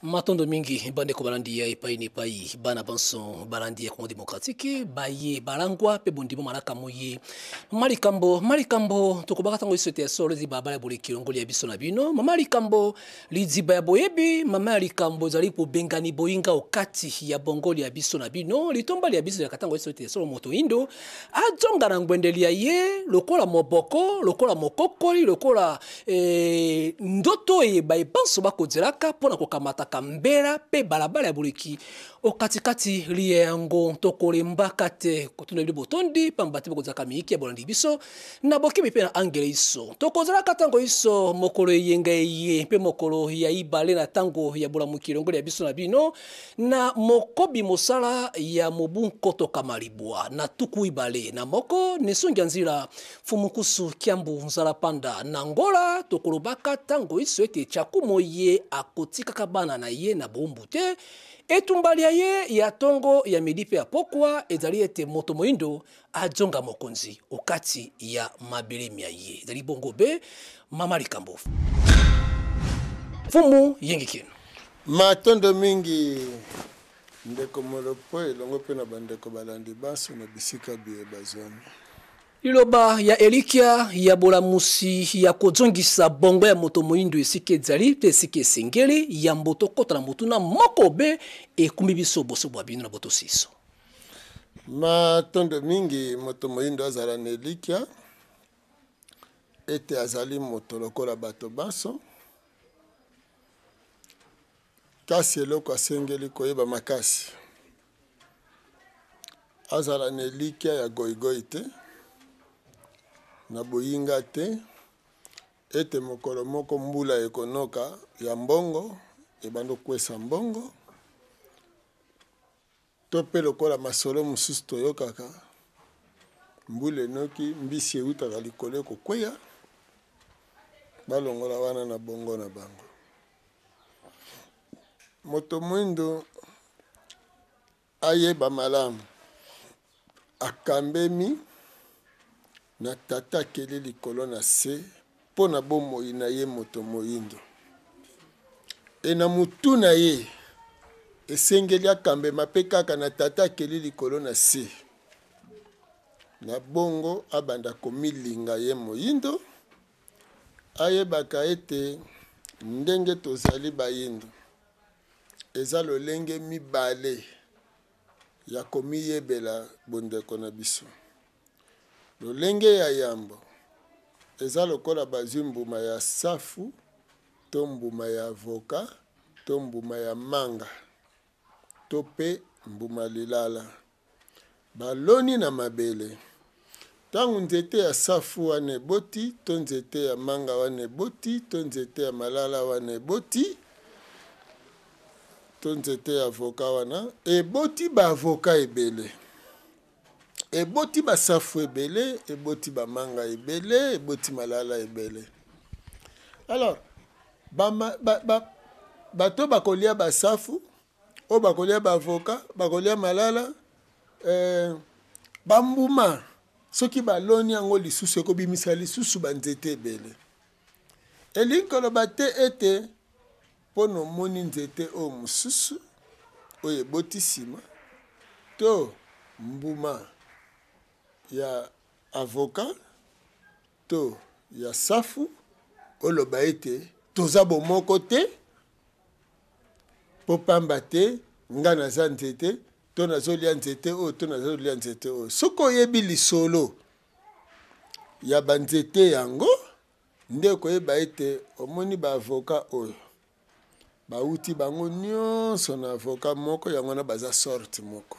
Matondo mingi bande ko balandi ya epai ni epai bana banso balandi ya Congo démocratique baye balangwa pe bondimo malaka moye malikambo tokobaka tango isote ya solo zi babala bole kilongoli ya biso na bino mama likambo lidziba ya boyebi mama likambo zali po bengani boyinga okati ya bongoli ya biso na bino litombali ya biso ya katango isote ya solo moto indo ajonga na ngwendeli ya ye lokola moboko lokola mokokoli lokola ndoto ye baye banso bakozelaka pona kokamata kambera pe balabala ya buliki okatikati liengo tokolemba kate kotuna libotondi pambati bokozaka miki ya bolandi biso na bokibi pe na angele iso tokozalaka tango iso mokolo yenga ye pe mokolo ya ibale na tango ya bolamukilo ngoli ya biso na bino na mokobi mosala ya mobunko tokamalibwa na tuku ibale na moko nesongi nzira fumukusu kiambu nzala panda na ngola tokolobaka tango iso ete chakumo ye akotika kabana na ye na bombu te etumbali ya ye ya tongo ya midipe ya pokwa ezali ete moto moindo ajonga mokonzi okati ya mabelemi ya ye ezali bongo be mama likambo fumu yengi kino matondo mingi ndeko molopo elongo pe na bandeko balandi baso na bisika biye bazwami liloba ya elikia ya bolamusi ya kozongisa bongo ya moto moindo esike ezali pe esike esengeli ya mboto kota na motu na moko be ekumi biso boso bwa bino na boto siso matondo mingi moto moindo azala na elikia ete azali moto lokola bato baso kasi eloko asengeli koyeba makasi azala na elikia ya goigoi te na boyinga te ete mokolo moko mbula ekonoka ya mbongo ebando kwesa mbongo to pe lokola masolo mosusu toyokaka mbula enoki mbisi eutaka likolo ekokweya balongola wana na bongo na bango moto mwindo ayeba malamu akambemi na tata akeli likolo na se mpo na bomoi na ye moto moyindo e na mutu na ye esengeli akambema mpe kaka na tata akeli likolo na se na bongo abanda komilinga ye moyindo ayebaka ete ndenge tozali bayindo eza lolenge mibale ya komiyebela bondeko na biso lolenge ya yambo eza lokola bazwi mbuma ya safu to mbuma ya avoka to mbuma ya manga to pe mbuma lilala baloni na mabele ntango nzete ya safu wana eboti to nzete ya manga wana eboti to nzete ya malala wana eboti to nzete ya avoka wana eboti ba avoka ebele eboti basafu ebele eboti bamanga ebele eboti malala ebele alors bato bakolia basafu o bakolia bavoka bakolia malala bambuma soki baloni yango lisusu ekobimisa lisusu banzete ebele elingi koloba te ete mpo na omoni nzete oyo mosusu oyo eboti nsima to mbuma ya avoka to ya safu oloba ete toza bomoko te po pamba te nga naza nzete to nazolia nzete oyo to nazolia nzete oyo soki oyebi lisolo ya banzete yango nde koyeba ete omoni baavoka oyo bauti bango nyonso na avoka moko yango na baza sorte moko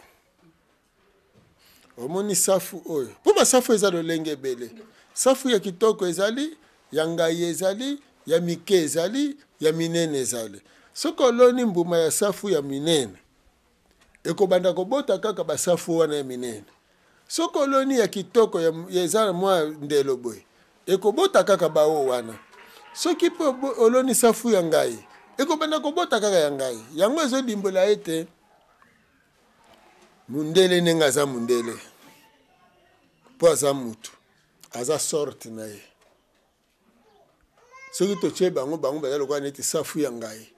omoni safu oyo mpo basafu eza lolenge ebele safu ya kitoko ezali ya ngai ezali ya mike ezali ya minene ezali soki oloni mbuma ya safu ya minene ekobanda kobota kaka basafu wana ya minene soki oloni ya kitoko ya eza mwa ndelo boye ekobota kaka bao wana soki mpe oloni safu ya ngai ekobanda kobota kaka ya ngai yango ezolimbola ete mundele ndenge aza mundele mpo aza mutu aza sorte na ye soki totie bango baza lokola neti safu ya ngai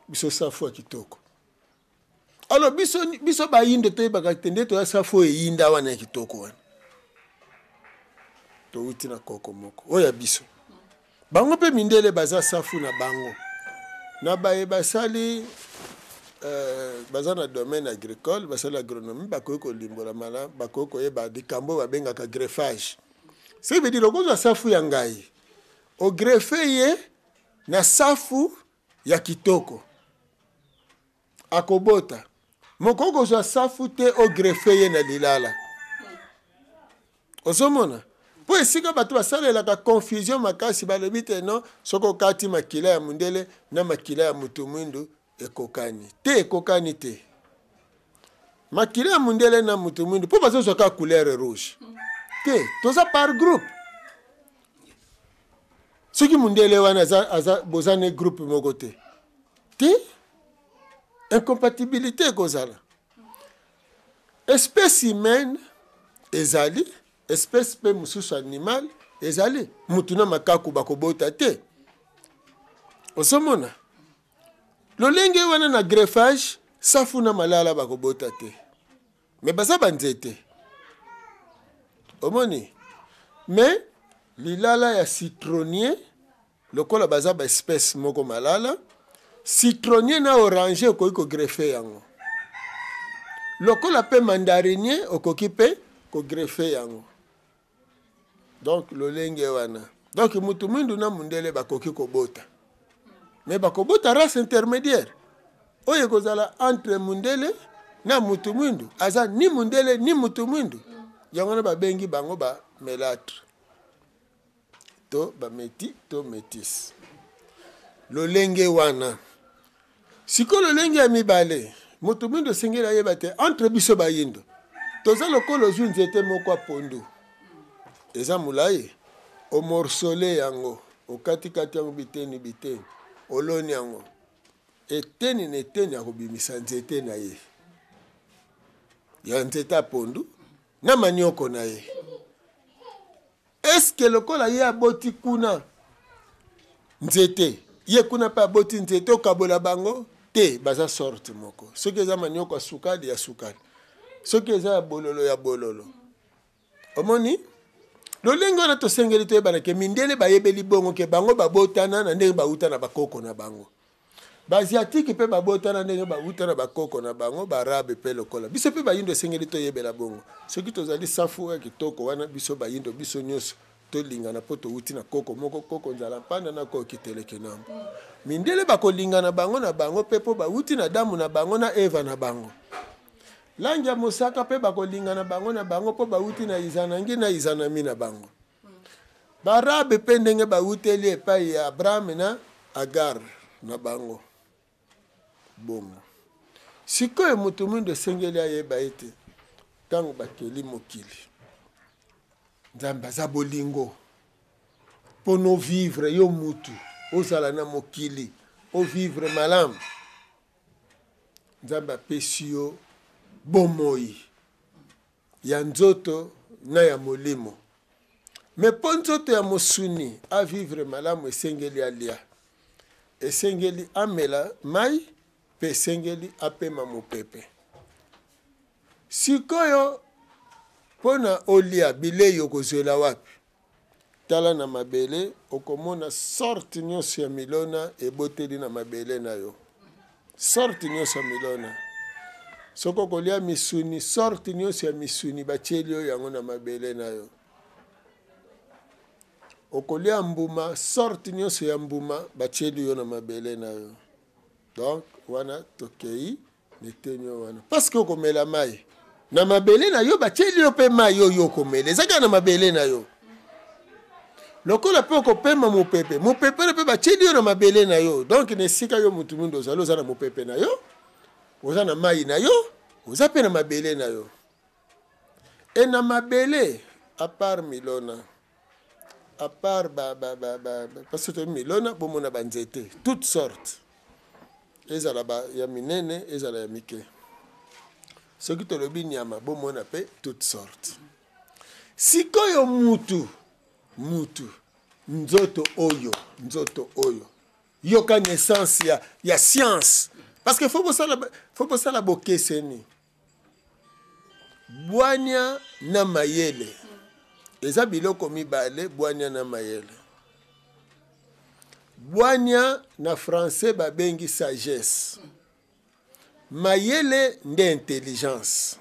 biso safu ya kitoko. Alors biso ba yindo to yebaka tende to ya safu eyinda wana ya kitoko wana. To uti na koko moko. Oya biso. Bango pe mindele baza safu na bango. Na baye basali baza na domaine agricole, basali agronomie, bakoki kolimbola mala, bakoki koyeba dikambo babengaka greffage. Ce qui veut dire que safu ya ngai o greffe ye na safu ya kitoko akobota mokoko za safu te o greffe ye na lilala osomona po esika bato basalelaka confusion makasi balobi te no soko kati makila ya mundele na makila ya mutu mwindu ekokani te makila ya mundele na mutu mwindu po bazozwaka couleur rouge te toza par groupe soki mundele wana aza bozane groupe moko te incompatibilité kozala espèce humaine ezali espèce pe mususu animal ezali mutu na makaku bakobota te osomona lolenge wana na greffage safu na malala bakobota te me baza banzete omoni mais lilala ya citronnier lokola baza ba espèce moko malala citronnier na orange okoki kogreffe yango lokola pe mandarinier okoki pe kogreffe yango donc lolenge wana donc mutu mwindu na mundele bakoki kobota mais bakobota race intermédiaire oyo kozala entre mundele na mutu mwindu aza ni mundele ni mutu mwindu yango na babengi bango ba melâtre to bameti to métis lolenge wana siko lolenge ya mibale mutu mwindu osengeli ayeba te entre biso bayindo toza lokola ozwi nzete moko apondu eza molayi omorsole yango okatikati yango biteni oloni yango eteni na eteni akobimisa nzete na ye ya nzete apondu na manioko na ye eske lokola ye aboti kuna nzete ye kuna pe aboti nzete okabola bango te baza sorte moko soki eza manioko ya sukali soki eza ya bololo omoni lolenge wana tosengeli toyebana ke mindele bayebeli bongo ke bango babotana na ndenge bauta na bakoko na bango baasiatike mpe babotana ndenge bauta na bakoko na bango baarabe mpe lokola biso mpe bayindo esengeli toyebela bongo soki tozali safu ya kitoko wana biso bayindo biso nyonso tolingana mpo touti na koko moko koko nzala mpanda na koko kiteleke nango mindele bakolingana bango na bango mpe mpo bauti na damu na bango na eva na bango langi ya mosaka mpe bakolingana bango na bango mpo bauti na izanangi na izanami na bango baarabe mpe ndenge bauteli epai ya abraham na agar na bango bongo sikoyo mutu mwindu esengeli ayeba ete ntango bakeli mokili nzambe aza bolingo mpo no vivre yo mutu ozala na mokili ovivre malamu nzambe apesi yo bomoi ya nzoto na ya molimo me mpo nzoto ya mosuni avivre malamu esengeli alia esengeli amela mai mpe esengeli apema mopepe sikoyo mpo na olia bilei okozwela wapi tala na mabele okomona sorte nyonso ya milona eboteli na mabele na yo sorte nyonso ya milona soko kolia misuni sorte nyonso ya misuni batieli yo yango na mabele na yo okolia mbuma sorte nyonso ya mbuma batieli yo na mabele na yo donc wana tokei netenyo wana parce que okomela mai na mabele na yo batieli yo mpe mai oyo okomela ezaka na mabele na yo lokola mpe okopema mopepe mpe batieli yo na mabele na yo donc na esika yo mutu mwindu ozali oza na mopepe na yo oza na mai na yo oza mpe na mabele na yo e na mabele apart milona apart parce que milona bomona banzete toutes sortes ezala ya minene ezala ya mike soki tolobi nyama bomona mpe toutes sortes sikoyo mutu nzoto oyo yoka naissance ya science parce que faut ça la bokeseni bwania na mayele eza biloko mibale bwania na mayele bwania na français babengi sagesse mayele nde intelligence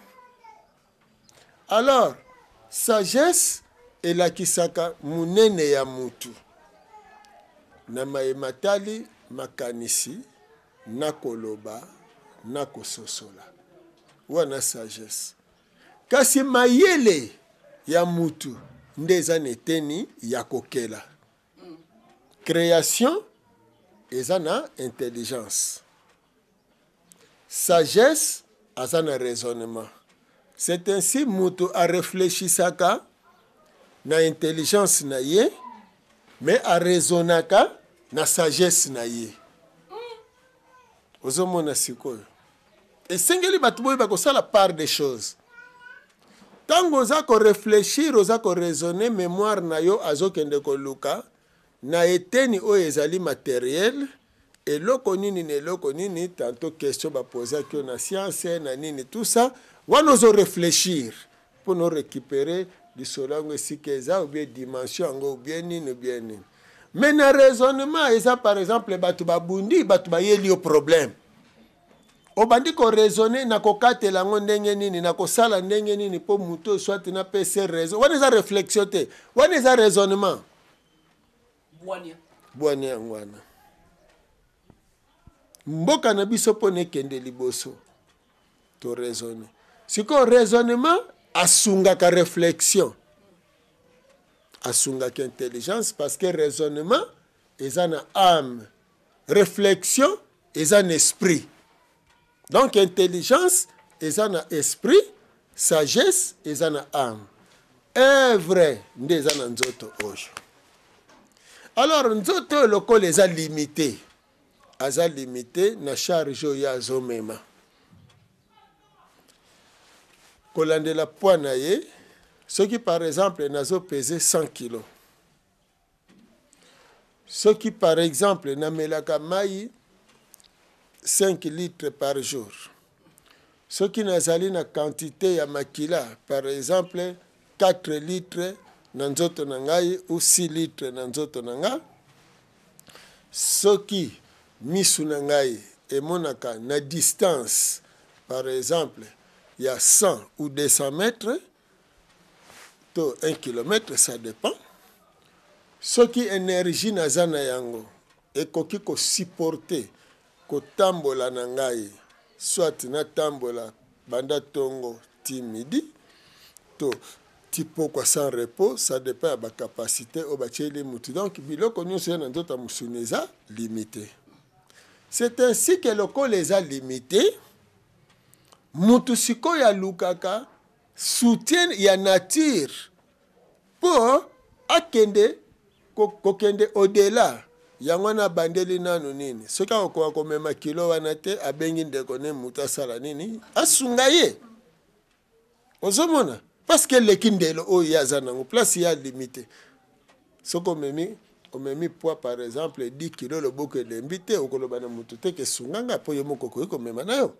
alors sagesse elakisaka munene ya mutu na mayematali makanisi na koloba na kososola wana sagesse kasi mayele ya mutu nde eza neteni ya kokela création eza na intelligence sagesse aza na raisonnement c'est ainsi mutu areflechisaka na intelligence na ye mais araisonnaka na sagesse na ye ozomona sikoyo esengeli bato boyo bakosala part des choses ntango oza koreflechir oza koraisonne mémoire na yo azokende koluka na eteni oyo ezali matériel eloko nini na eloko nini tanto question bapozaki yo na science na nini tout ça wana ozoreflechir mpo na récupérer lisolo yango esika eza ou bien dimension yango ou bien nini mais na raisonnement eza par exemple bato babundi bato bayeli yo problème obandi koraisonne na kokatela yango ndenge nini na kosala ndenge nini mpo mutu swati na pese raison wana eza réflexion te wana eza raisonnement bwania yango wana mboka na biso mpo na ekende liboso to raisonne sikoyo raisonnement asungaka réflexion asungaka intelligence parce que raisonnement eza na âme réflexion eza na esprit donc intelligence eza na esprit sagesse eza na âme œuvre nde eza na nzoto oyo alors nzoto oyo lokola eza limité aza limité na charge oyo azomema kolandela poids na ye soki par exemple nazopese 100 kg soki par exemple namelaka mai 5 litres par jour soki nazali na quantité ya makila par exemple 4 litres na nzoto na ngai ou 6 litres na nzoto na nga soki misu na ngai emonaka na distance par exemple il y a 100 ou 200 mètres, 1 km, ça dépend. Ce qui énergie nazana yango, et koki ko supporter, ko tambola nangai, soit na tambola banda tongo ti midi, to tipo kwa sans repos, ça dépend de la capacité au bacheli mutu. Donc, biloko nyonso na nzota musuneza limité. C'est ainsi que loko les a limités. Mutu siko ya lukaka soutien ya nature pour akende kokende au-delà yango na bandeli nanu nini soki akokoka komema kilo wana te abengi ndeko ne mutu asala nini asunga ye ozomona parce que leki ndelo oyo ye aza nango place ya limité soki omemi poids par exemple 10 kilo loboko elembi te okoloba na mutu te ke sunganga mpo yo moko koki komema na yo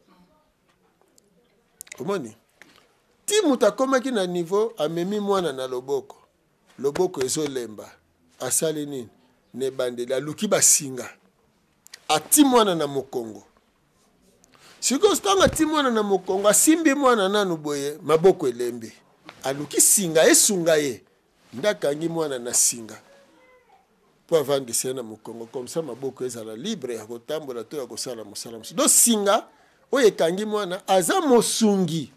omoni ti mutu akomaki na niveau amemi mwana na loboko ezolemba asali nini ne bandeli aluki basinga ati mwana na mokongo sikoyo ntango ati mwana na mokongo asimbi mwana nanu boye maboko elembi aluki singa esunga ye nde akangi mwana na singa mpo avandisa ye na mokongo comme ça maboko ezala libre ya kotambola to ya kosala mosala mosusu do singa oyo ekangi mwana aza mosungi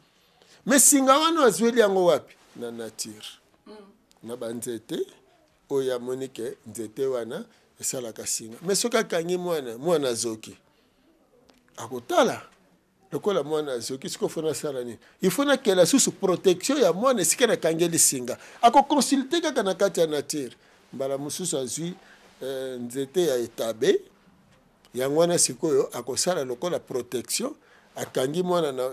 me singa wana azweli yango wapi na nature na banzete oyo amoni ke nzete wana esalaka singa me soki akangi mwana zoki akotala lokola mwana azoki siko fona asala nini ifo nakela susu protection ya mwana esika nakangeli singa akoconsulte kaka na kati ya nature mbala mosusu azwi nzete ya etabe yango wana sikoyo akosala lokola protection akangi mwana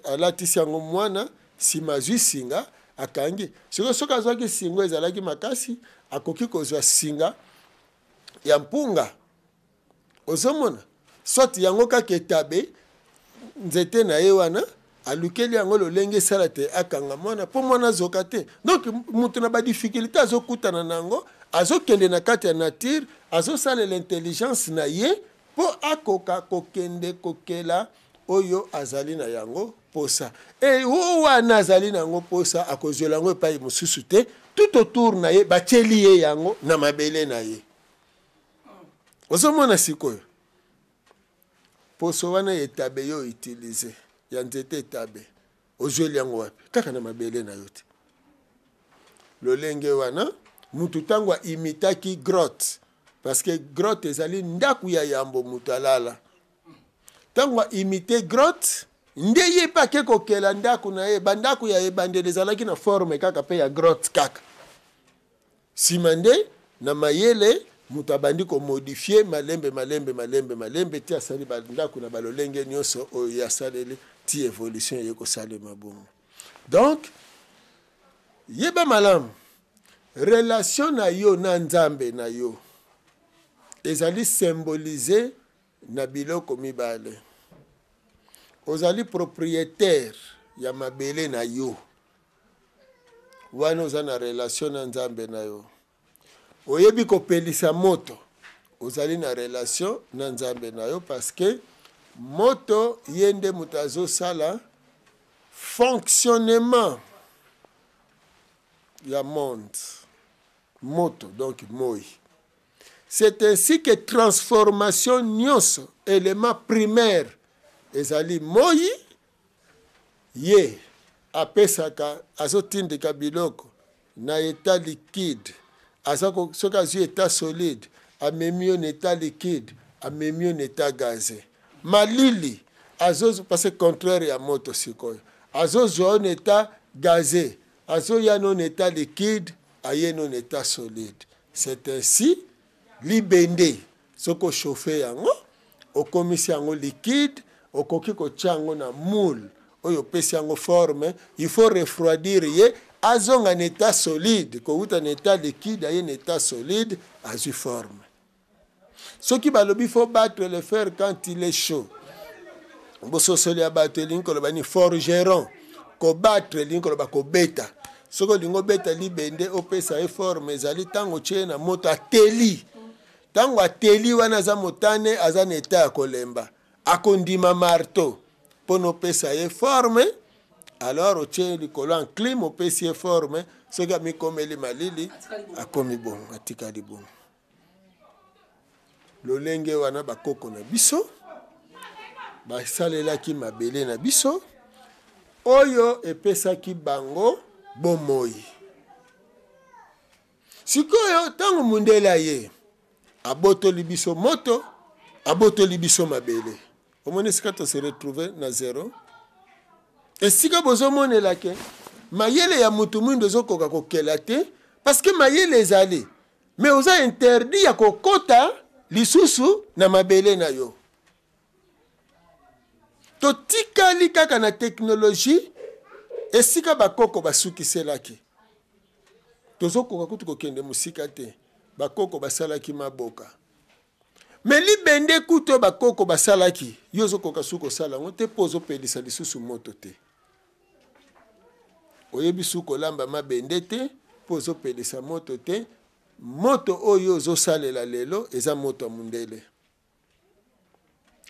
alatisi yango mwana nsima azwi singa akangi sikoyo soki azwaki singa ezalaki makasi akoki kozwa singa ya mpunga ozomona soit yango kaka etabe nzete na ye wana alukeli yango lolenge esala te akanga mwana mpo mwana azoka te. Donc moto na badifficulté azokutana nango azokende na kati ya nature azosalela intelligence na ye mpo akoka kokende kokela oyo azali na yango posa. E wana azali na yango posa akozwela yango epai mosusu te, tout autour na ye batieli ye yango na mabele na ye. Ozomona sikoyo poso wana etabe yo utilize ya nzete etabe ozweli yango wapi kaka na mabele na yo te. Lolenge wana mutu tango imitaki grotte parce que grotte ezali ndaku ya yambo mutu alala. Tango imite grotte nde ye pa ke kokela ndaku na ye bandaku ya ebandeli ezalaki na forme kaka pe ya grotte kaka. Simande na mayele mutu abandi ko modifier malembe ti asali bandaku na balolenge nyonso oyo ya saleli ti évolution ye ko salema bongo. Donc yeba malamu relation na yo na nzambe na yo ezali symboliser na biloko mibale. Ozali propriétaire ya mabele na yo wana oza na relation na nzambe na yo. Oyebi kopelisa moto ozali na relation na nzambe na yo parce que moto yende moto azosala fonctionnement ya monde. Moto donc moi. C'est ainsi que transformation nyonso élément primaire ezali moi ye apesaka azotindika biloko na état liquide azako soka zu état solide amemi en état liquide amemi en état gazé. Malili azozo parce que contraire ya moto sikoyo azozo en état gazé azoya en état liquide aye en état solide. C'est ainsi libende soko chauffer yango okomisi yango liquide okoki kotia yango na moule oyo pesi yango forme. Il faut refroidir ye azonga en état solide kouta en état liquide aye en état solide azui forme. Ce qui balobi faut battre le fer quand il est chaud. Boso soli abattre linkolo bani forgeron ko battre linkolo ba ko beta soko lingo beta libende opesa e forme ezali tango tie na moto ateli. Tango ateli wana za motane aza na état ya kolemba akondima marteau pono pesa ye forme. Alors otie likolo en clim opesi ye forme soki amikomeli malili akomi bongo atikali bongo. Lolenge wana bakoko na biso basalelaki mabele na biso oyo epesaki bango bomoi. Sikoyo tango mundela ye abotoli biso moto abotoli biso mabele omoni sika to se retrouver na zéro. Esika bozomonelake mayele ya mutu mwindo zokoka kokela te parce que mayele ezali mais oza interdit ya kokota lisusu na mabele na yo. Totikali kaka na technologie esika bakoko basukiselaki tozokoka kutu kokende musika te bakoko basalaki maboka. Mais libende kuto bakoko basalaki yo zokoka suko sala ngo te pozo pelisa lisusu moto te. Oyebi suko lamba mabende te pozo pelisa moto te. Moto oyo zo salela lelo eza moto mundele.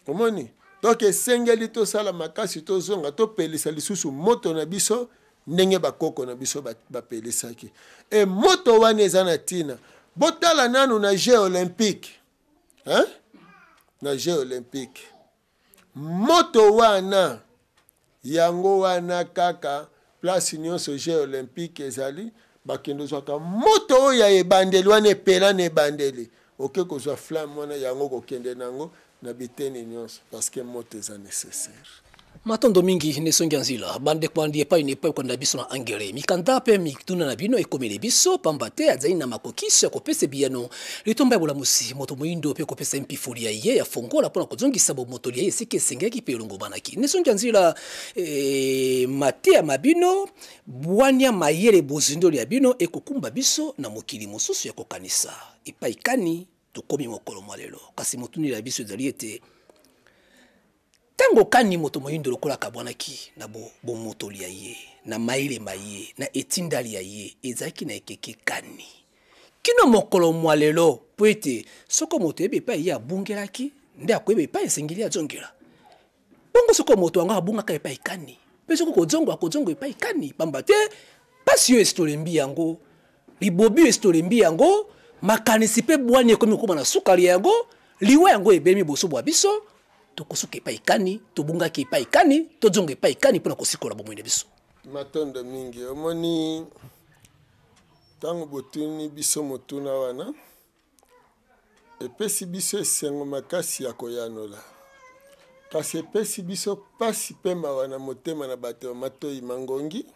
Omoni donc esengeli to sala makasi to zonga to pelisa lisusu moto na biso ndenge bakoko na biso bapelisaki. E moto wana eza na tina botala nanu na Jeux olympique. Hein? Na Jeux olympique. Moto wana yango wana kaka place nyonso Jeux olympique ezali bakendo zwaka moto oyo ya ebandeli wana epela na ebandeli oke kozwa flamme wana yango kokende nango na biteni nyonso parce que moto eza nécessaire. Matondo mingi nesongi nzila bande kwandi epai ne epai kwanda biso na angere mikanda pe mikituna na bino ekomele biso pamba te azali na makokisi ya kopesa biano litomba ya bolamusi moto moindo pe kopesa mpifuli ya ye ya fongola pona kozongisa bo moto ya esike esengeki pe elongo banaki nesongi nzila mate ya mabino bwania mayele bozindo ya bino ekokumba biso na mokili mosusu ya kokanisa epai kani tokomi mokolo mwa lelo kasi motuni la biso ezali ete tango kani moto moyindo lokola kabwanaki na bomotoli ya ye na mailema ye na etindali ya ye ezalaki na ekeke kani kino mokolo mwa lelo po ete soko moto yebe epai ye abungelaki nde akoyeba epai esengeli azongela bongo soko moto yango abungaka epai kani mpe soko akozongo epai kani pamba te pasi oyo esi tolembi yango libobi oyo esi tolembi yango makanisi mpe bwani ekomi kokoma na sukali yango liwa yango ebemi boso bwa biso tokosuka epai kani tobungaki epai kani tozonga epai kani mpona kosikola bomoi na biso matondo mingi omoni ntango botuni biso motuna wana epesi biso esengo makasi ya koyanola kasi epesi biso pasi mpe mawa na motema na bato matoi mangongi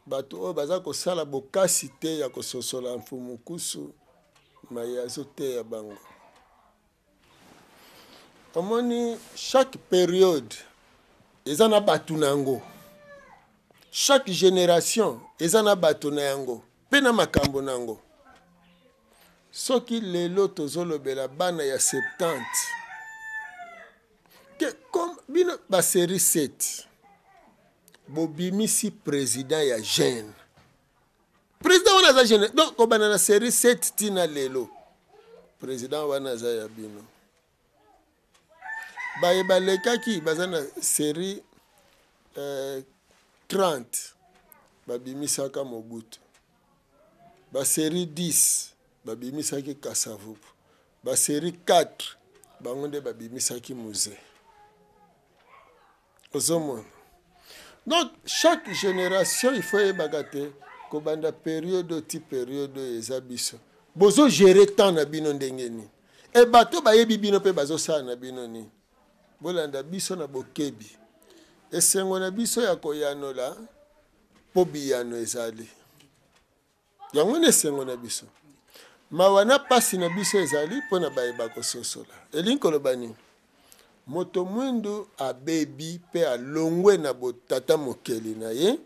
bato oyo baza kosala bokasi te ya kososola mfumukusu maye azoteya bango omoni chaque période eza na bato na yango chaque génération eza na bato na yango mpe na makambo na yango soki lelo tozolobela bana ya 70 ke comme bino basérie 7 bobimisi président ya jeune président wana aza jeune donc kobana na série 7 tina lelo président wana aza ya bino baye balekaki baza na série 30 babimisaka Mobutu basérie 10 babimisaki Kasavubu basérie 4 bango nde babimisaki Muze ozomona donc chaque génération il faut yebaka te kobanda période ti période eza biso bozo gérer temps na bino ndenge nini e bato bayebi bino mpe bazosala na bino nini bolanda biso na bokebi esengo na biso ya koyanola mpo biyano ezali yango na esengo na biso mawa na pasi na biso ezali mpo na bayeba kososola elingi koloba nini moto mwindu abebi mpe alongwe na botata mokeli na ye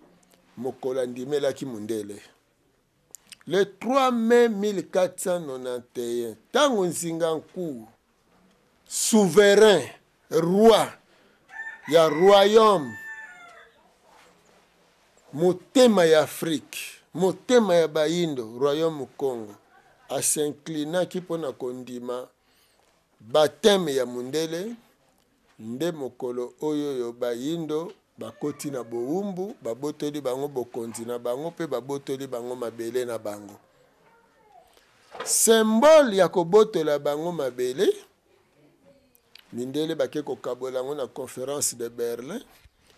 mokolo andimelaki mundele le 3 mai 1491 ntango nzinga nkuu souverain roi ya royaume motema ya Afrique motema ya bayindo royaume Congo asinclinaki mpona kondima bateme ya mundele nde mokolo oyo bayindo bakoti na bowumbu babotoli bango bokonzi na bango mpe babotoli bango mabele na bango symbole ya kobotola bango mabele mindele bake kokabola yango na conférence de Berlin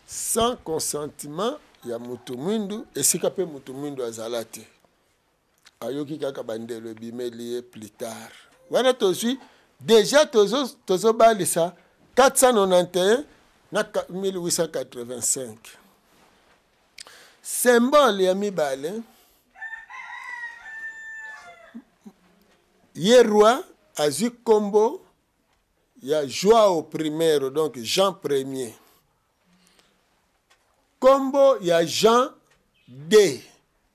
sans consentement ya mutu mwindu esika mpe mutu mwindu azala te ayoki kaka bandelo ebimeli ye plus tard wana tozwi déjà tozobalisa 491 na 1885 symbole ya mibale ye roi azwi kombo ya Joao I donc Jean Ier kombo ya Jean D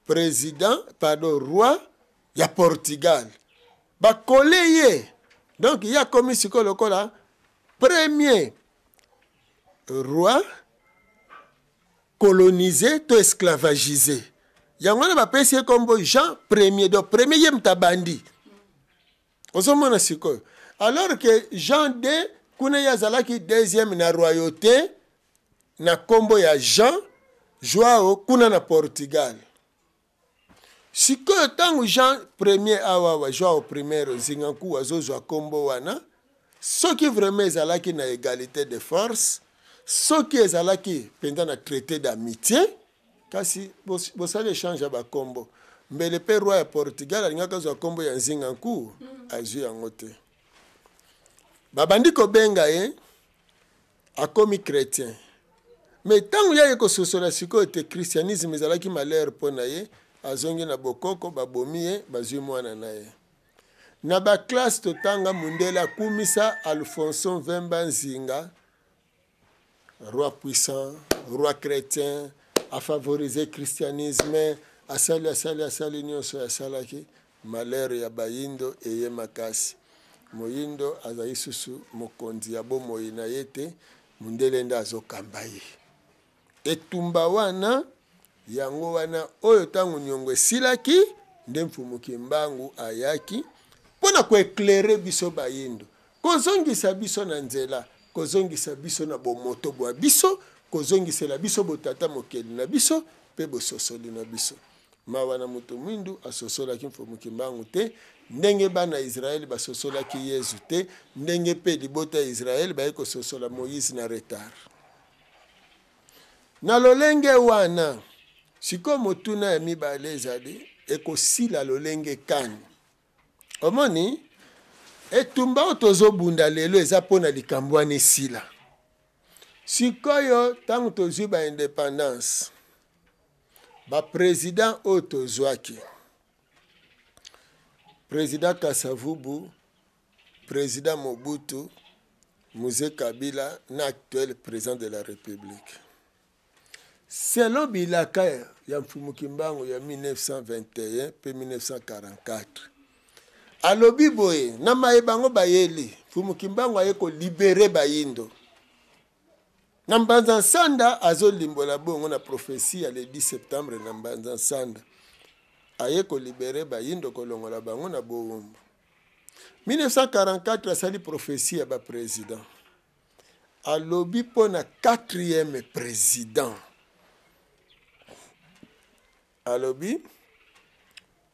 président pardon roi ya Portugal bakole ye donc ya komi siko lokola premier roi colonisé to esclavagisé yango na bapesi ye kombo Jean Ier donc premier ye mtabandi ozomona sikoyo alors que Jean D kuna ye azalaki deuxième na royauté na kombo ya Jean Joao kuna na Portugal sikoyo ntango Jean Ier awawa Joao I nzinga nkuu azozwa kombo wana soki vraiment ezalaki na égalité de force soki ezalaki mpenza na traité d'amitié kasi bosali échange ya bakombo mbele mpe roi ya Portugal alingaka azwa kombo ya nzinga nkuu azwi yango te babandi kobenga ye akomi chrétien mais ntango yaye kososola sikoyo te christianisme ezalaki malheur mpo na ye azongi na bokoko babomi ye bazwi mwana na ye na baklasse totanga mundele akumisa Alfonso Mvemba Nzinga roi puissant roi chrétien a favorisé christianisme asali nyonso asalaki malheur ya bayindo eye makasi. Moyindo azali susu mokonzi ya bomoi na ye te, mundele nde azokamba ye. Etumba wana yango wana oyo tangu nyongo esilaki nde mfumuki mbangu ayaki mpona koeklere biso bayindo, kozongisa biso na nzela, kozongisa biso na bomoto bwa biso, kozongisela biso botata mokeli na biso pe bososoli na biso. Mawa na moto mwindu asosolaki mfumuki mbangu te, ndenge bana Israeli basosolaki Yesu te, ndenge pe libota ya Israeli baye kososola Moïse na retard. Na lolenge wana siko motuna ya mibale ezali ekosila lolenge kani. Omoni etumba oyo tozobunda lelo eza mpona likambo wana esila. Sikoyo tangu tozwi ba independance, ba président oyo tozwaki, président Kasavubu, président Mobutu, Mzee Kabila na actuel président de la République. Selon bilaka ya mfumuki mbangu ya 1921 pe 1944. Alobi boye na mayebango bayeli mfumuki mbangu aye ko libere bayindo. Na Mbanza Nsanda azolimbola bongo na prophétie ya le 10 septembre na Mbanza Nsanda. Aye ko libere bayindo kolongola bango na bowumbu. 1944 asali prophétie ya ba président. Alobi pona 4e président. Alobi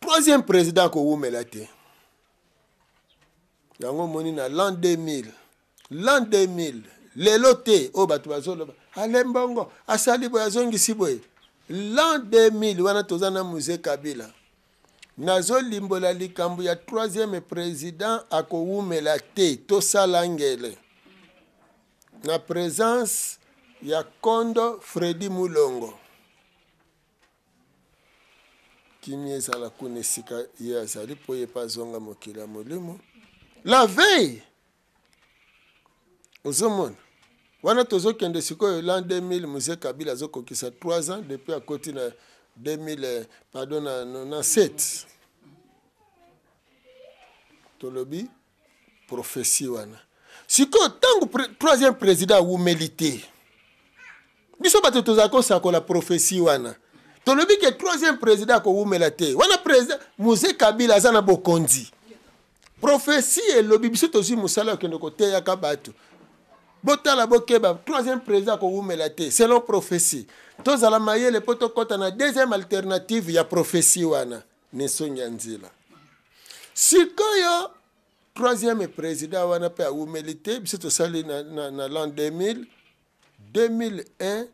3e président ko wumela te. Yango moni na l'an 2000. L'an 2000 lelo te o batu bazoloba alembongo asali boya zongisi boye. L'an 2000 wana tozana Mzee Kabila. Nazo limbola likambo ya 3e président akowumela te tosala ngele. Na présence ya Kondo Fredi Mulongo. Kimi ezala kuna sika ye azali po ye pa zonga mokila molimo. La veille ozomona wana tozokende sikoyo l'an 2000 Mzee Kabila azokokisa 3 ans depuis akoti na 2000 pardon na 7 tolobi prophétie wana sikoyo tangu 3e président wumeli biso bato tozako sakola prophétie wana tolobi ke 3e président ko wumela te wana président Mzee Kabila azana bokonzi. Prophétie elobi biso tozwi musala okende koteya ka bato botala bokeba 3e président ko wumela te selon prophétie tozala mayele po tokota na 2e alternative ya prophétie wana nesonga nzila sikoyo 3e président wana pe awumeli te biso tosali na l'an 2000 2001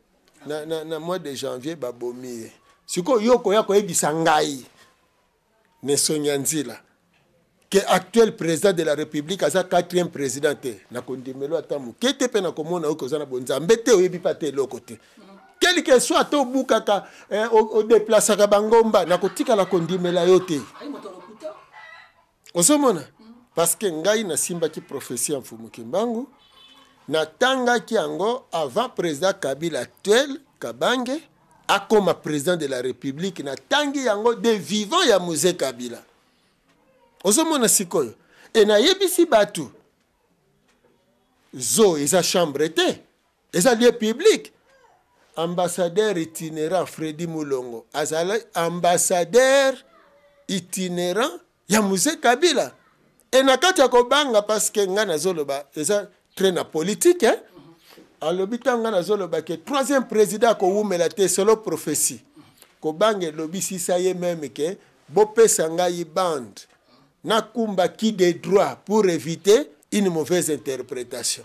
na mois de janvier babomi sikoyo yoko ya koyebisa ngai nesonga nzila que actuel président de la République a sa 4e président na kondimelo atamu kete pe na komona okozana bonzambe te oyebi pa te loko te quel que soit to bukaka o déplacer ka bangomba na kotika la kondimela yote osomona parce que ngai na simba ki prophétie en mfumuki mbangu na tanga ki yango avant président Kabila actuel Kabange akoma président de la République na tangi yango de vivant ya Mzee Kabila. Ozomona sikoyo e na yebisi batu zo eza chambre te eza lieu public. Ambassadeur itinérant Fredi Mulongo azala ambassadeur itinérant ya Mzee Kabila e na kati ya kobanga parce que nga nazoloba eza très na politique alobi tanga nazoloba ke 3e président ko wumela te solo prophétie kobange lobi sisa ye même ke bopesa ngai bande nakumba qui des droits pour éviter une mauvaise interprétation.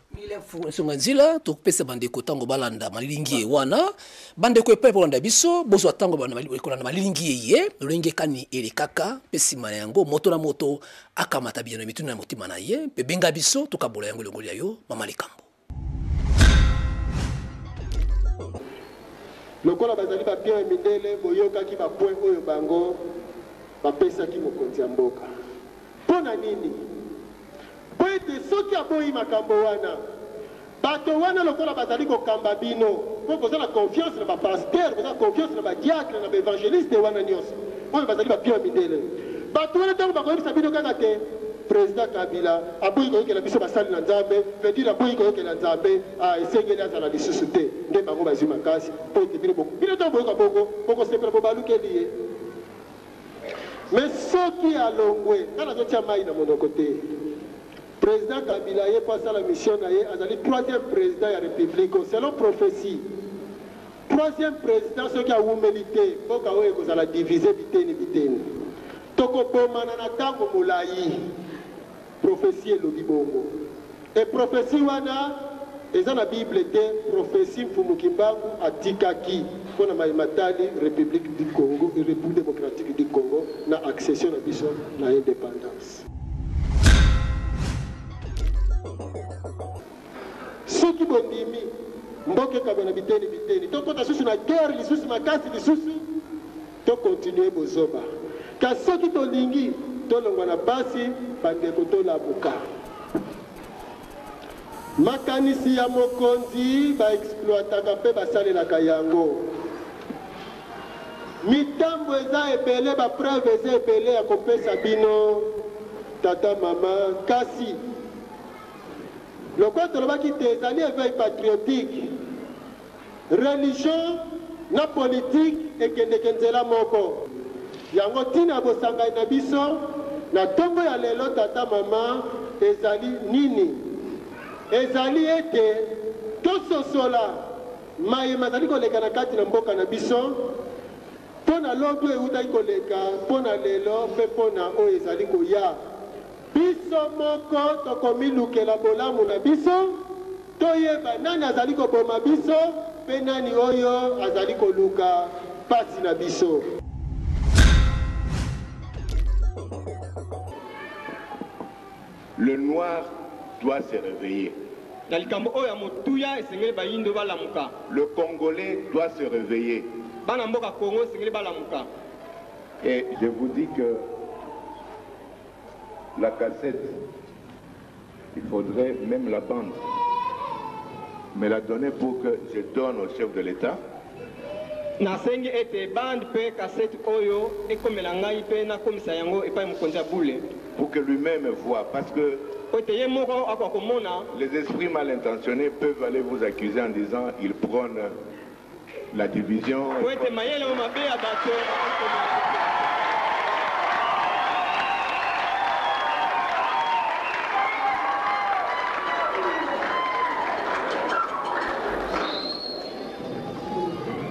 Songa nzila tokupesa bandeko tango balanda malilingi wana bandeko epepe wanda biso bozo tango bana balikola malilingi ye lolenge kani elekaka pesima yango moto na moto akamata bino mituna na mutima na ye pe benga biso tokabola yango longoli yayo mama likambo lokola bazali ba bien mindele boyoka ki ba point oyo bango bapesa ki mokonzi ya mboka pona nini po ete soki aboyi makambo wana bato wana lokola bazali kokamba bino po kozala confiance na bapasteur kozala confiance na badiacre na baévangéliste wana nyonso oyo bazali ba bien mindele bato wana ntango bakoyebisa bino kaka te président Kabila aboyi koyokela biso basali na nzambe veut dire aboyi koyokela nzambe esengeli azala lisusu te nde bango bazwi makasi mpo ete bino ntango boyoka bongo bokosepela bo balukeli ye. Mais soki alongwe nga nazotia mai na monoko te président Kabila ye po asala mission na ye azali 3e président ya république selon prophétie. 3e président soki awumeli te mboka oyo ekozala divise biteni biteni tokobomana na ntango molai. Prophétie elobi bongo e prophétie wana eza na bible te. Prophétie mfumuki mbangu atikaki mpona mayematali république du Congo et république démocratique du Congo na accession na biso na indépendance. Soki bondimi mboka ekaba na biteni biteni tokota susu na guerre lisusu makasi lisusu tokontinue bozoba kasi soki tolingi tolongwa na basi bandeko tolabuka. Makanisi ya mokonzi baexploitaka mpe basalelaka yango. Mitambo eza ebele bapreuve eza ebele ya kopesa bino tata mama kasi lokola tolobaki te ezali éveil patriotique. Religion na politique ekendeke nzela moko yango ntina bosangai na biso na ntongo ya lelo tata mama ezali nini? Ezali ete tososola mayema ezali koleka na kati na mboka na biso mpo na lobi eutaki koleka mpo na lelo mpe mpo na oyo ezali koya. Biso moko tokomilukela bolamu na biso toyeba nani azali koboma biso mpe nani oyo azali koluka pasi na biso. Le noir doit se réveiller. Le Congolais doit se réveiller. Et je vous dis que la cassette, il faudrait même la bande, me la donner pour que je donne au chef de l'État. Pour que lui-même voit, parce que les esprits mal intentionnés peuvent aller vous accuser en disant ils prônent la division.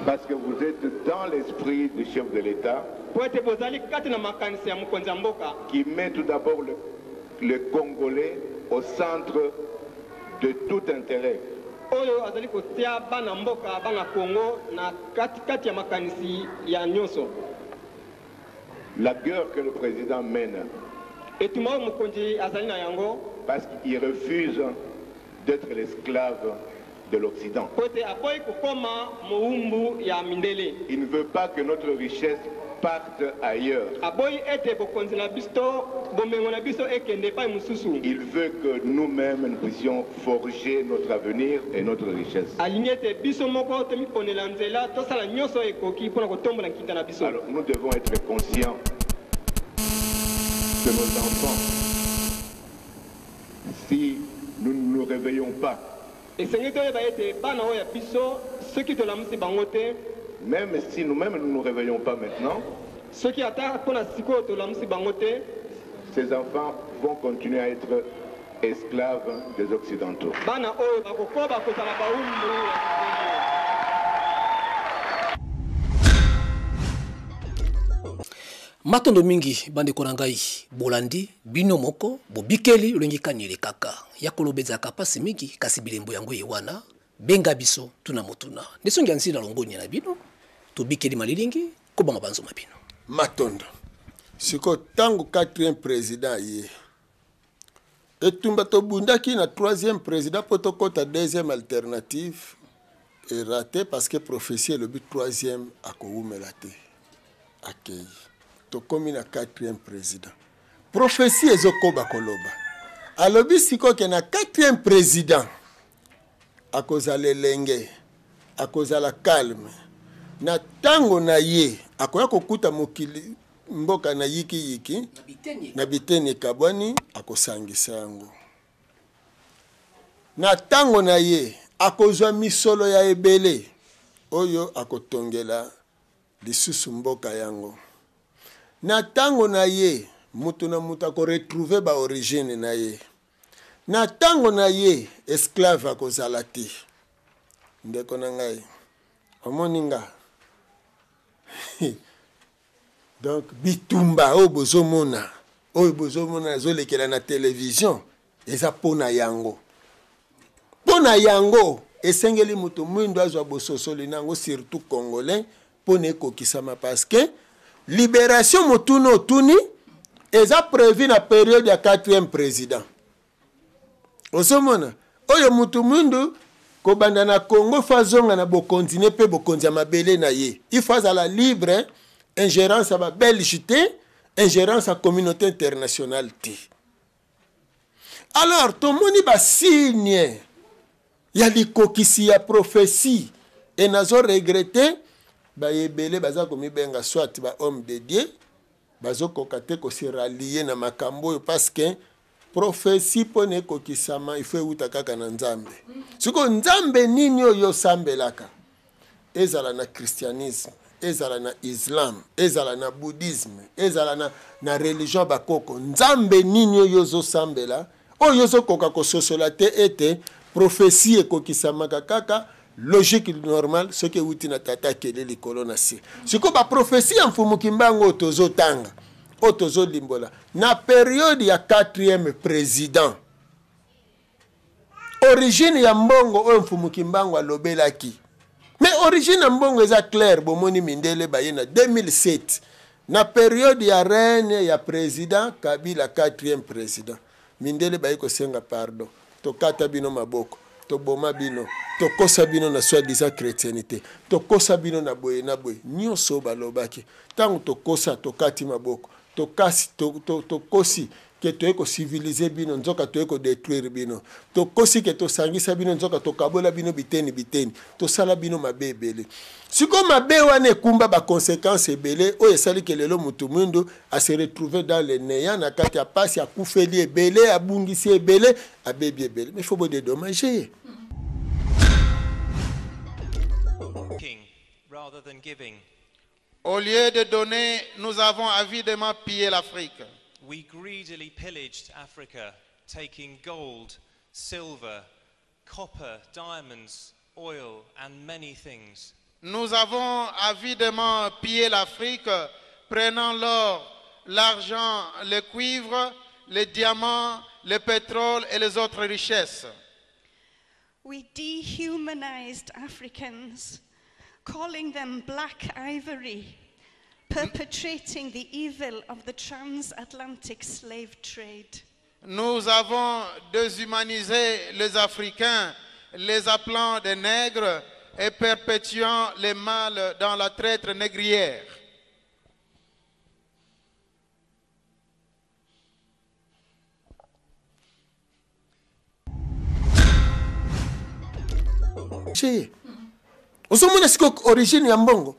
Parce que vous êtes dans l'esprit du chef de l'État qui met tout d'abord le Congolais au centre de tout intérêt. La guerre que le président mène, parce qu'il refuse d'être l'esclave de l'Occident. Il ne veut pas que notre richesse parte ailleurs. Il veut que nous-mêmes nous puissions forger notre avenir et notre richesse. Alors nous devons être conscients que nos enfants, si nous ne nous réveillons pas, même si nous-mêmes ne nous réveillons pas maintenant, ces enfants vont continuer à être esclaves des Occidentaux. Matondo mingi bande konangai bolandi bino moko bobikeli ulengi kanile kaka yakolobeza kapasi mingi kasi bilembo yango yewana benga biso tuna motuna ndesongi ansina longonya na bino to bikeli malilingi ko banga banzo mabino Matondo siko tango 4e président ye etumba to bundaki na 3e président potokota 2e alternative et raté parce que prophétie le but 3e akoumela te akei to komi na 4e président prophétie ezokoba koloba alobi siko ke na 4e président akozala elenge akozala calme na tango na ye akoya kokuta mokili mboka na yiki na biteni kabwani akosangisa yango na tango na ye akozwa misolo ya ebele oyo akotongela lisusu mboka yango na tango na ye mutu na mutu akoretrouve ba origine na ye na tango na ye esclave akozala te ndeko na ngai omoni nga donc bitumba oyo bozomona ezolekela na télévision eza pona yango esengeli mutu mwindo azwa bososoli nango surtout congolais pona ekokisama parce que libération motuna otuni eza prévu na période ya 4e président osomona oyo mutu mwindo kobanda na Congo fazonga na bokontinue pe bokonzi ya mabele na ye il faut azala libre ingérence à la Belgique, ingérence à la communauté internationale. Alors, tout le monde a signé, il y a des coquilles, il y a prophétie, et nous avons regretté, soit homme de Dieu, se rallier na makambo parce que prophétie pour ne kokisama il faut utakaka na nzambe. Siko nzambe nini yo sambelaka. Ezala na christianisme. Ezala na islam, ezala na bouddhisme, ezala na religion bakoko. Nzambe nini yozo sambela, o yozo koka kososola te ete prophétie ekokisamaka kaka logique normale ce que wuti na tata kele likolo na se. Siko ba prophétie ya mfumu kimbango tozo tanga, o tozo limbola. Na période ya 4e président. Origine ya mbongo o mfumu kimbango alobelaki. Mais origine mbongo eza clair bomoni mindele baye na 2007 na période ya reine ya président Kabila 4e président mindele baye ko senga pardon to kata bino maboko to boma bino to kosa bino na soi-disant chrétienté to kosa bino na boye nyonso balobaki tango to kosa to kati maboko to kasi to kosi que tu es civilisé bino nzoka tu es détruire bino to kosi que to sangisa bino nzoka to kabola bino biteni to sala bino mabebele siko mabe wane kumba ba conséquences ebele o esali que lelo mutu mundo a se retrouver dans le néant na kati ya pasi ya kufeli ebele abungisi ebele abebi ebele mais faut pas dédommager rather than giving. Au lieu de donner, nous avons avidement pillé l'Afrique. We greedily pillaged Africa, taking gold, silver, copper, diamonds, oil, and many things. Nous avons avidement pillé l'Afrique, prenant l'or, l'argent, le cuivre, les diamants, le pétrole et les autres richesses. We dehumanized Africans, calling them black ivory, perpetrating the evil of the transatlantic slave trade. Nous avons déshumanisé les Africains, les appelant des nègres et perpétuant les mâles dans la traite négrière. Osomona siko origine ya mbongo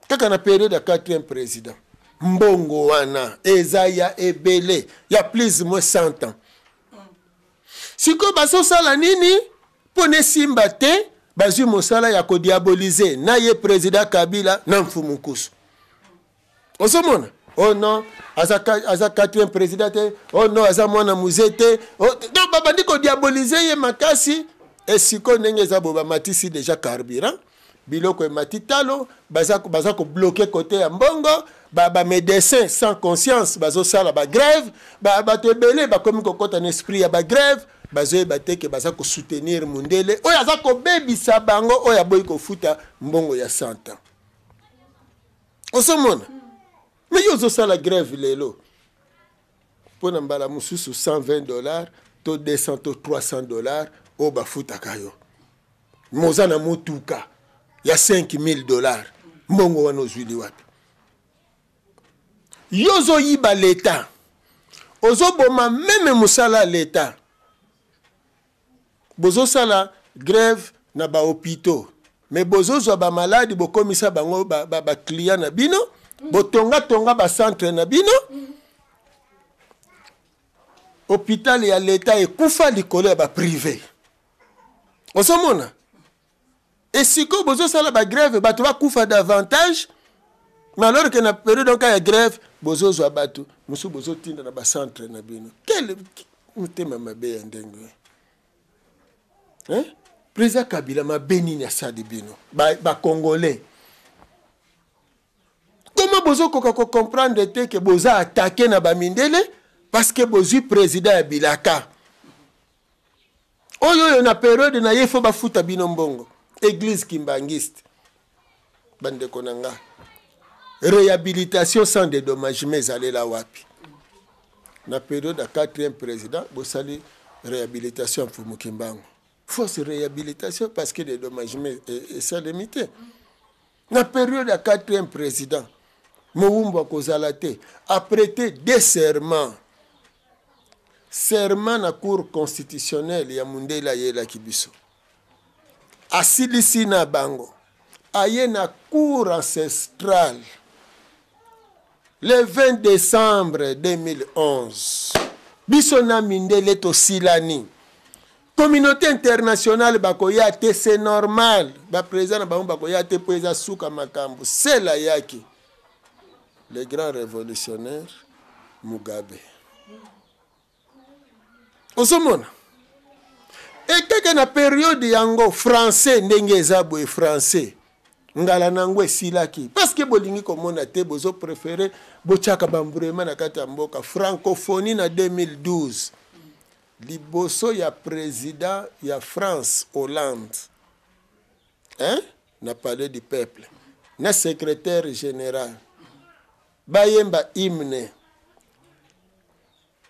kaka na période ya 4e président mbongo wana eza ya ebele ya plus moins 100 ans siko baso sala nini pone simba te bazwi mosala ya kodiabolize na ye président Kabila na mfumu kusu osomona oh non aza 4e président te oh non aza mwana muzete oh donc babandi kodiabolize ye makasi esiko ndenge eza boba matisi déjà carburant biloko e matitalo baza ko bloquer côté ya mbongo ba médecin sans conscience bazo sala ba grève ba tebele ba komi kokota na esprit ya ba grève bazo bateke baza ko soutenir mundele oya za ko bebisa bango oya boy ko futa mbongo ya 100 ans osomona mais yo zo sala grève lelo pona mbala mususu $120 to 200 to $300 o bafuta kayo mozana motuka ya $5,000 mbongo wana ozwili wapi yozo yiba l'État ozoboma meme musala l'État bozo sala grève na ba hôpitaux mais bozo zo ba malade bokomisa bango ba client na bino botonga ba centre na bino hôpital ya l'État ekufa likolo ya ba privé osomona et siko bozo sala ba grève bato ba kufa davantage mais alors que na période donc ya grève bozo zo bato musu bozo tinda na ba centre na bino quel mutema mabe ya ndenge hein président Kabila mabeni na sadi bino ba congolais. Comment bozo koka ko comprendre te que boza attaquer na ba mindele parce que bozu président ya Bilaka oyo na période na yefo ba futa bino mbongo église kimbangiste bande konanga réhabilitation sans dédommagement ezali la wapi na période ya 4e président bosali réhabilitation mfumu kimbango fausse réhabilitation parce que les dédommagement est limité na période ya 4e président Moumba Kozalate a prêté des serments. Serment na cour constitutionnelle ya Mundela Yela Kibiso. Asilisi na bango. Aye na cour ancestrale. Le 20 décembre 2011. Biso na Mindele to Silani. Communauté internationale bakoya te c'est normal. Ba président na bango bakoya te poeza suka makambo. C'est la yaki. Le grand révolutionnaire Mugabe. Osomona. Et que na période yango français ndenge ezabo e français. Ngala nangwe silaki. Parce que bolingi komona te bozo préféré bochaka bamburema na kati ya mboka francophonie na 2012. Liboso ya président ya France Hollande. Hein? Na palais du peuple. Na secrétaire général. Bayemba hymne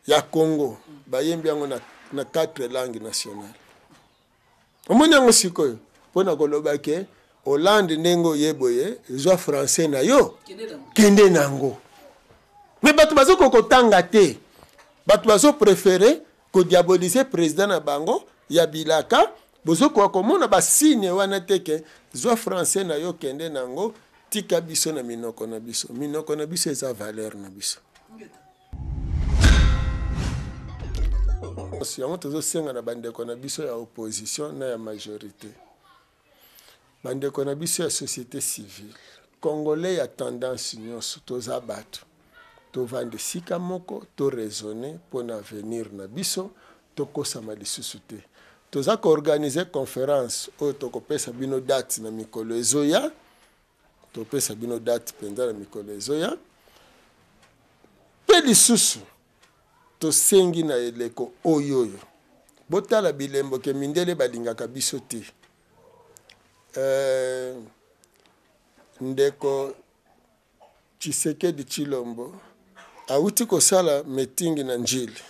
ya Congo bayembi yango na 4 langues nationales omoni yango sikoyo pona koloba ke Hollande ndengo yeboye ezwa français na yo kende nango mais bato bazo kokotanga te bato bazo préférer ko diaboliser président na bango ya Bilaka bozo ko komona ba signe wana teke zwa français na yo kende nango tika biso na minoko na biso. Minoko na biso eza valeur na biso. Si yango tozo senga na bandeko na biso ya opposition na ya majorité. Bandeko na biso ya société civile. Congolais ya tendance nyonso toza bato. To vande sika moko, to raisonner pour l'avenir na biso, to kosama lisusu te. Toza ko organiser conférence o to kopesa bino date na mikolo ezoya. Topesa bino date penda na mikolo ezoya pe lisusu to sengi na eleko oyoyo botala bilembo ke mindele balingaka biso te ndeko Tshisekedi Tshilombo auti kosala meeting na njili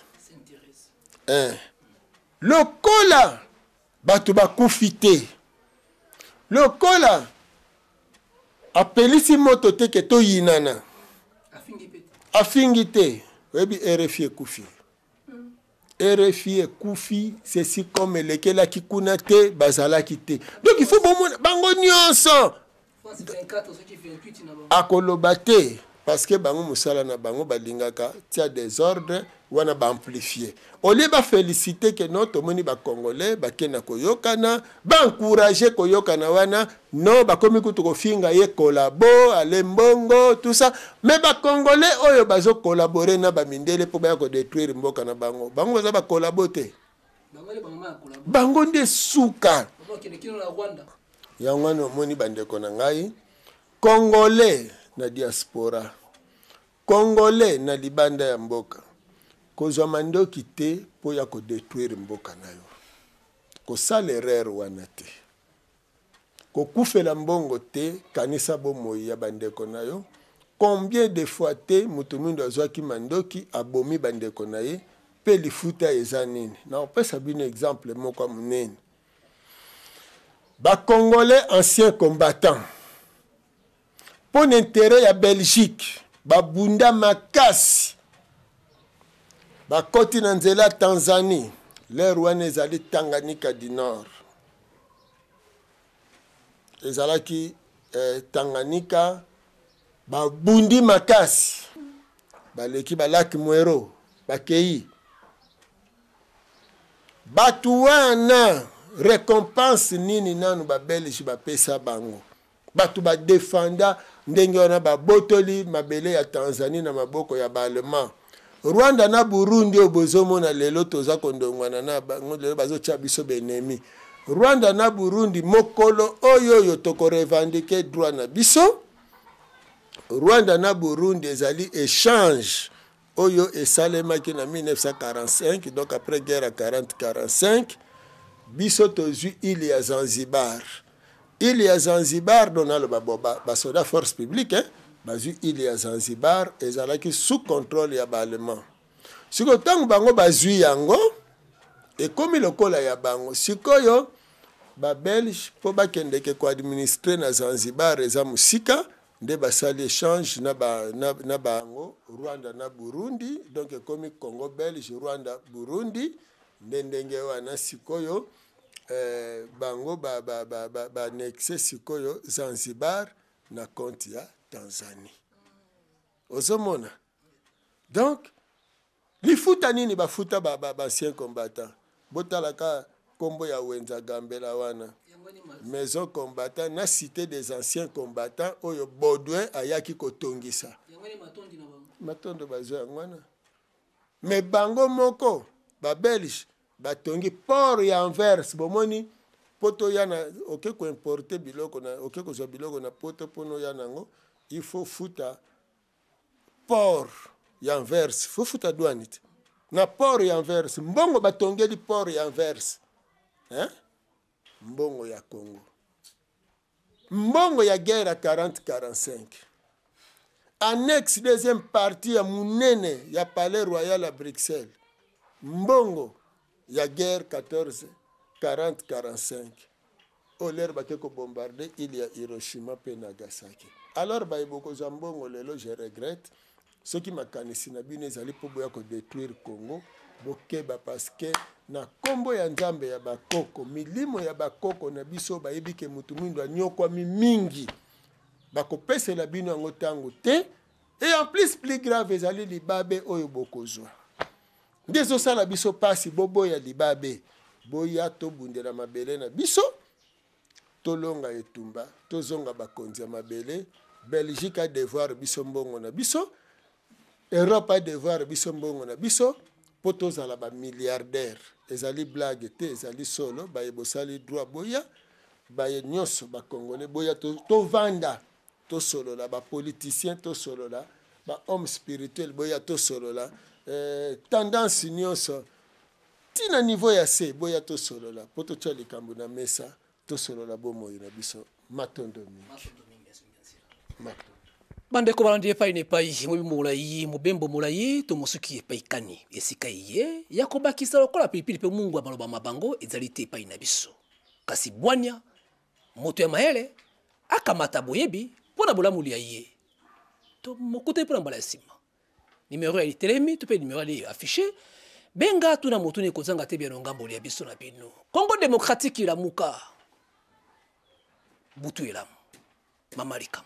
lokola bato bakufi te lokola apelisi moto te ke to yinana afingi te webi RFI ekufi RFI ekufi ceci comme lekelaki kuna te bazalaki te donc il faut bango nyonso akoloba te parce que bango musala na bango balingaka tia désordre wana ba amplifier oli ba féliciter que notre moni ba congolais ba kena koyokana ba encourager koyokana wana no ba komi kutu kofinga ye collabo ale mbongo tout ça mais ba congolais oyo bazo collaborer na ba mindele po ba ko détruire mboka na bango baza ba collaboter bango nde suka yango no moni bandeko na ngai congolais na diaspora congolais na libanda ya mboka kozwa mandoki te po ya ko détruire mboka na yo kosala erreur wana te kokufela mbongo te kanisa bomoi ya bandeko na yo combien de fois te mutu mingi azwaki mandoki abomi bandeko na ye pe lifuta eza nini na opesa bino exemple moko munene ba congolais anciens combattants pour l'intérêt ya Belgique babunda makasi bakoti na nzela Tanzanie leur wana ezali Tanganyika du Nord ezalaki Tanganyika babundi makasi baleki balaki mwero bakei batu wana récompense nini nanu babelge bapesa bango batu badefanda ndenge wana babotoli mabele ya Tanzanie na maboko ya Allemand. Rwanda na Burundi obozomona lelo toza kondongwana na bango lelo bazotia biso benemi. Rwanda na Burundi mokolo oyo toko revendiquer droit na biso. Rwanda na Burundi ezali échange oyo esalemaki na 1945, donc après guerre à 40-45 biso tozwi île ya Zanzibar. Île ya Zanzibar dona le basoda force publique bazwi île ya Zanzibar ezalaki sous contrôle ya Allemand. Siko tangu bango bazwi yango ekomi lokola ya bango. Sikoyo ba Belge po bakendeke ko administrer na Zanzibar eza musika nde basali échange na bango Rwanda na Burundi, donc ekomi Congo Belge Rwanda Burundi ndenge wana sikoyo bango ba annexe sikoyo Zanzibar na compte ya Tanzanie. Ozomona. Donc lifuta nini bafuta ba ancien combattant. Botalaka kombo ya Wenza Gambela wana. Maison combattant na cité des anciens combattants oyo Baudouin ayaki kotongisa. Matondo bazwa ngwana. Mais bango moko ba Belge batongi port ya Anvers bomoni poto yana oke ko importer biloko na oke ko zo biloko na poto pono yana ngo il faut futa port ya Anvers faut futa douane na port ya Anvers mbongo batongeli port ya Anvers mbongo ya Congo mbongo ya guerre à 40-45 annexe deuxième partie ya munene ya palais royal à Bruxelles mbongo ya guerre 40-45 au l'air bakeko bombarder il y a Hiroshima pe Nagasaki. Alors baiboko zambongo lelo je regrette ce qui makanisi na bino ezali po boya ko détruire Congo bokeba parce que na kombo ya nzambe ya bakoko milimo ya bakoko na biso bayebike mutu mwindo anyokwa mingi bakopesela bino yango tango te et en plus grave ezali libabe oyo bokozwa ndezo sala biso pasi bobo ya libabe boya to bundela mabele na biso tolonga etumba tozonga bakonzi ya mabele. Belgique a devoir biso mbongo na biso, Europe a devoir biso mbongo na biso po tozala ba milliardaire. Ezali blague te, ezali solo baye bosali droit boya baye nyonso ba congolais boya to vanda to solo la ba politicien to solo la ba homme spirituel boya to solo la tendance nyonso tina niveau ya se boya to solo la poto tcha likambo na mesa to solo la bomo na biso matondo mingi bandeko balandi epai na epai mobi molai mobembo molai to mosuki epai kani esika ye ya kobakisa lokola pilipili pe mungu amaloba mabango ezali te epai na biso kasi bwanya moto ya mahele akamata boyebi mpona bolamuli ya ye to mokuta mpona mbala ya nsima numéro ya litelemi to mpe numéro ali affiché benga tuna motu ne kozanga te bia nongamboli ya biso na bino Congo démocratique ilamuka butu elamu mamalika